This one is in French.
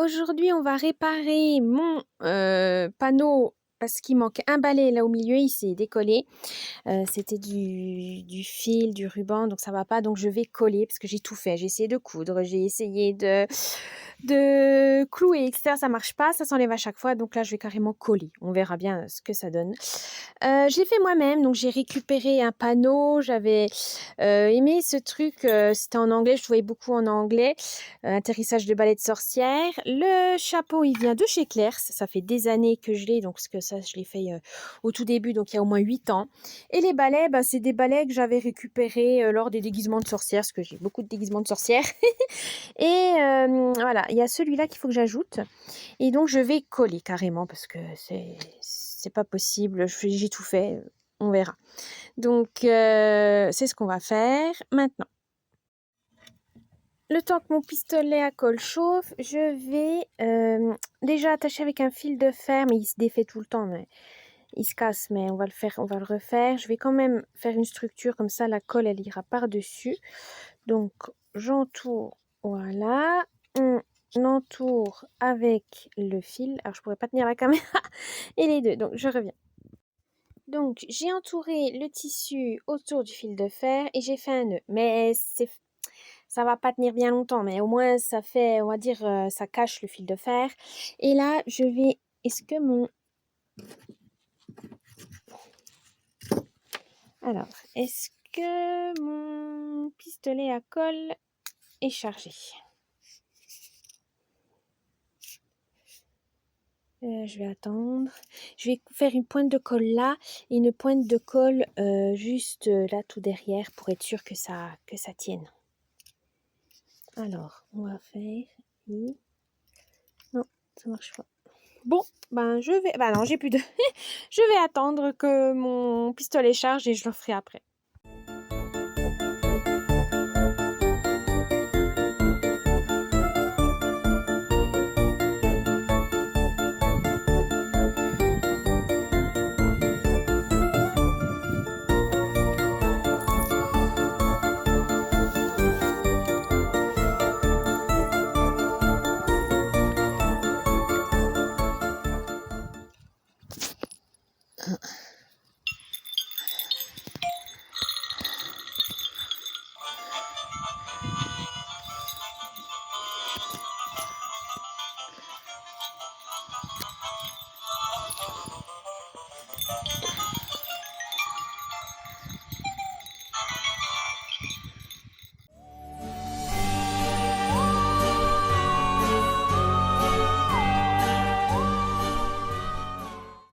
Aujourd'hui, on va réparer mon panneau parce qu'il manque un balai là au milieu, il s'est décollé. C'était du fil, du ruban, donc ça va pas. Donc je vais coller parce que j'ai tout fait. J'ai essayé de coudre, j'ai essayé de clouer, etc. Ça marche pas, ça s'enlève à chaque fois. Donc là, je vais carrément coller. On verra bien ce que ça donne. J'ai fait moi-même, donc j'ai récupéré un panneau. J'avais aimé ce truc, c'était en anglais, je trouvais beaucoup en anglais. Atterrissage de balai de sorcière. Le chapeau, il vient de chez Claire's. Ça fait des années que je l'ai, donc parce que ça, je l'ai fait au tout début, donc il y a au moins 8 ans. Et les balais, bah, c'est des balais que j'avais récupérés lors des déguisements de sorcières, parce que j'ai beaucoup de déguisements de sorcières. Et voilà, il y a celui-là qu'il faut que j'ajoute. Et donc, je vais coller carrément, parce que c'est pas possible. J'ai tout fait, on verra. Donc, c'est ce qu'on va faire maintenant. Le temps que mon pistolet à colle chauffe, je vais déjà attacher avec un fil de fer, mais il se défait tout le temps, mais il se casse, mais on va le refaire. Je vais quand même faire une structure comme ça, la colle elle ira par-dessus. Donc j'entoure, voilà, on entoure avec le fil. Alors je pourrais pas tenir la caméra et les deux, donc je reviens. Donc j'ai entouré le tissu autour du fil de fer et j'ai fait un nœud, mais ça va pas tenir bien longtemps, mais au moins ça fait, on va dire, ça cache le fil de fer. Et là, je vais... Est-ce que mon... Alors, est-ce que mon pistolet à colle est chargé? Je vais attendre. Je vais faire une pointe de colle là et une pointe de colle juste là tout derrière pour être sûr que ça tienne. Alors, on va faire... Non, ça marche pas. Bon, ben je vais... Bah non, j'ai plus de... Je vais attendre que mon pistolet charge et je le ferai après.